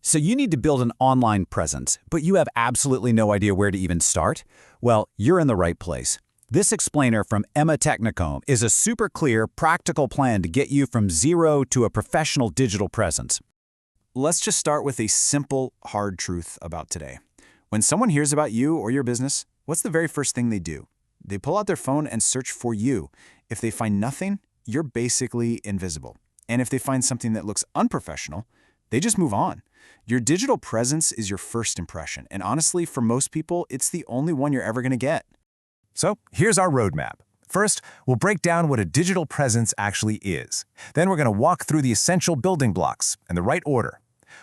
So you need to build an online presence, but you have absolutely no idea where to even start? Well, you're in the right place. This explainer from Technocom is a super clear, practical plan to get you from zero to a professional digital presence. Let's just start with a simple, hard truth about today. When someone hears about you or your business, what's the very first thing they do? They pull out their phone and search for you. If they find nothing, you're basically invisible. And if they find something that looks unprofessional, they just move on. Your digital presence is your first impression, and honestly, for most people, it's the only one you're ever going to get. So here's our roadmap. First, we'll break down what a digital presence actually is. Then we're going to walk through the essential building blocks in the right order.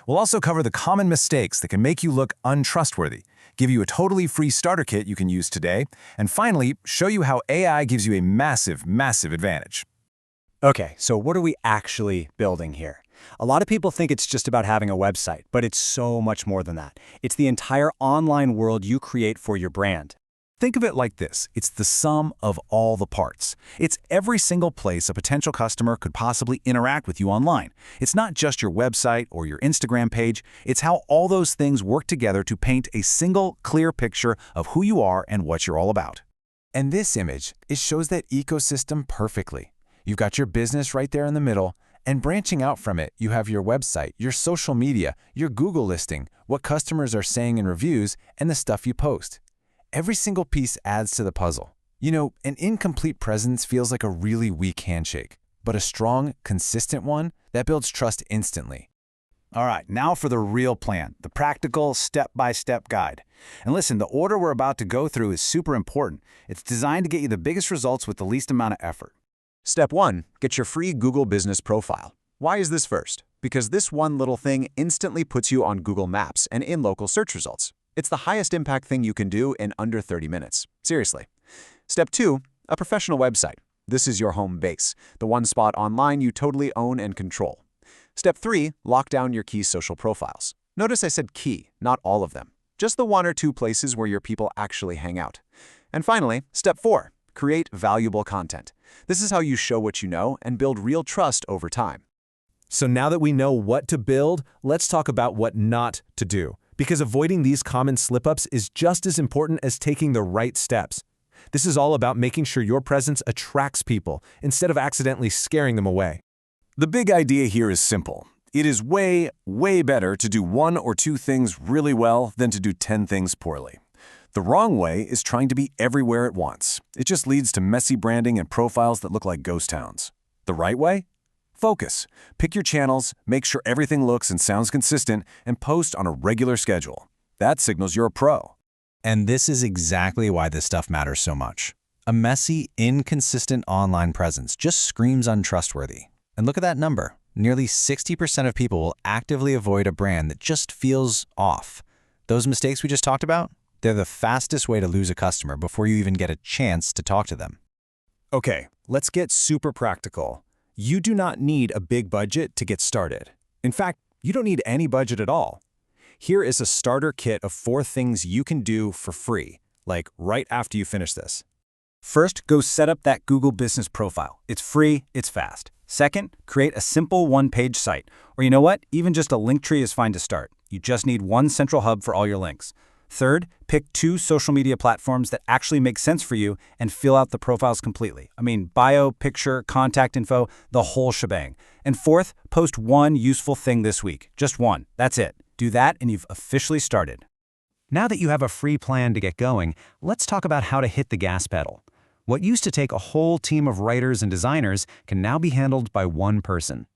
We'll also cover the common mistakes that can make you look untrustworthy, give you a totally free starter kit you can use today, and finally, show you how AI gives you a massive, massive advantage. Okay, so what are we actually building here? A lot of people think it's just about having a website, but it's so much more than that. It's the entire online world you create for your brand. Think of it like this. It's the sum of all the parts. It's every single place a potential customer could possibly interact with you online. It's not just your website or your Instagram page. It's how all those things work together to paint a single, clear picture of who you are and what you're all about. And this image, it shows that ecosystem perfectly. You've got your business right there in the middle, and branching out from it, you have your website, your social media, your Google listing, what customers are saying in reviews, and the stuff you post. Every single piece adds to the puzzle. You know, an incomplete presence feels like a really weak handshake, but a strong, consistent one that builds trust instantly. All right, now for the real plan, the practical step-by-step guide. And listen, the order we're about to go through is super important. It's designed to get you the biggest results with the least amount of effort. Step 1, get your free Google Business profile. Why is this first? Because this one little thing instantly puts you on Google Maps and in local search results. It's the highest impact thing you can do in under 30 minutes. Seriously. Step 2, a professional website. This is your home base, the one spot online you totally own and control. Step 3, lock down your key social profiles. Notice I said key, not all of them. Just the 1 or 2 places where your people actually hang out. And finally, step 4, create valuable content. This is how you show what you know and build real trust over time. So now that we know what to build, let's talk about what not to do. Because avoiding these common slip-ups is just as important as taking the right steps. This is all about making sure your presence attracts people instead of accidentally scaring them away. The big idea here is simple. It is way, way better to do 1 or 2 things really well than to do 10 things poorly. The wrong way is trying to be everywhere at once. It just leads to messy branding and profiles that look like ghost towns. The right way? Focus. Pick your channels, make sure everything looks and sounds consistent, and post on a regular schedule. That signals you're a pro. And this is exactly why this stuff matters so much. A messy, inconsistent online presence just screams untrustworthy. And look at that number. Nearly 60% of people will actively avoid a brand that just feels off. Those mistakes we just talked about? They're the fastest way to lose a customer before you even get a chance to talk to them. Okay, let's get super practical. You do not need a big budget to get started. In fact, you don't need any budget at all. Here is a starter kit of 4 things you can do for free, like right after you finish this. First, go set up that Google Business profile. It's free, it's fast. Second, create a simple one-page site. Or you know what? Even just a link tree is fine to start. You just need one central hub for all your links. Third, pick 2 social media platforms that actually make sense for you and fill out the profiles completely. I mean, bio, picture, contact info, the whole shebang. And fourth, post 1 useful thing this week. Just 1. That's it. Do that and you've officially started. Now that you have a free plan to get going, let's talk about how to hit the gas pedal. What used to take a whole team of writers and designers can now be handled by one person.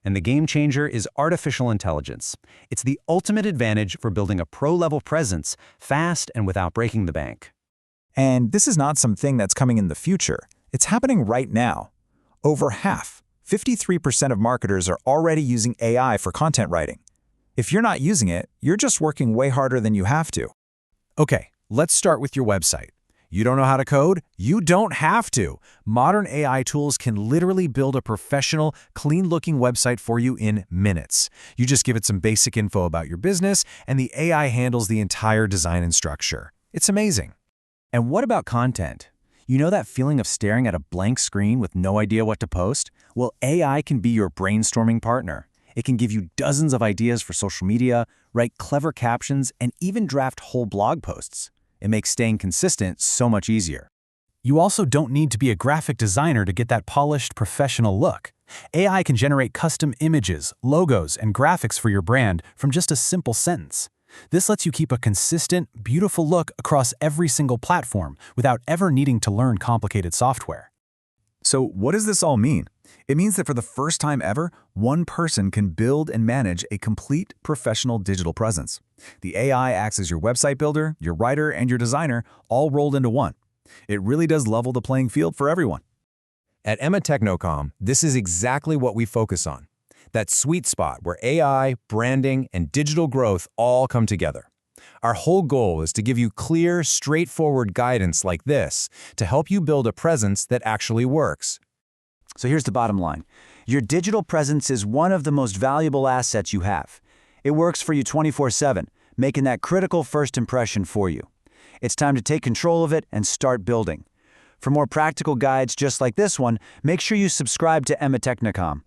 And the game changer is artificial intelligence. It's the ultimate advantage for building a pro-level presence fast and without breaking the bank. And this is not something that's coming in the future. It's happening right now. Over half, 53% of marketers are already using AI for content writing. If you're not using it, you're just working way harder than you have to. Okay, let's start with your website. You don't know how to code? You don't have to. Modern AI tools can literally build a professional, clean-looking website for you in minutes. You just give it some basic info about your business, and the AI handles the entire design and structure. It's amazing. And what about content? You know that feeling of staring at a blank screen with no idea what to post? Well, AI can be your brainstorming partner. It can give you dozens of ideas for social media, write clever captions, and even draft whole blog posts. It makes staying consistent so much easier. You also don't need to be a graphic designer to get that polished, professional look. AI can generate custom images, logos, and graphics for your brand from just a simple sentence. This lets you keep a consistent, beautiful look across every single platform without ever needing to learn complicated software. So what does this all mean? It means that for the first time ever, one person can build and manage a complete professional digital presence. The AI acts as your website builder, your writer, and your designer, all rolled into one. It really does level the playing field for everyone. At Technocom, this is exactly what we focus on. That sweet spot where AI, branding, and digital growth all come together. Our whole goal is to give you clear, straightforward guidance like this to help you build a presence that actually works. So here's the bottom line. Your digital presence is one of the most valuable assets you have. It works for you 24/7, making that critical first impression for you. It's time to take control of it and start building. For more practical guides just like this one, make sure you subscribe to Technocom.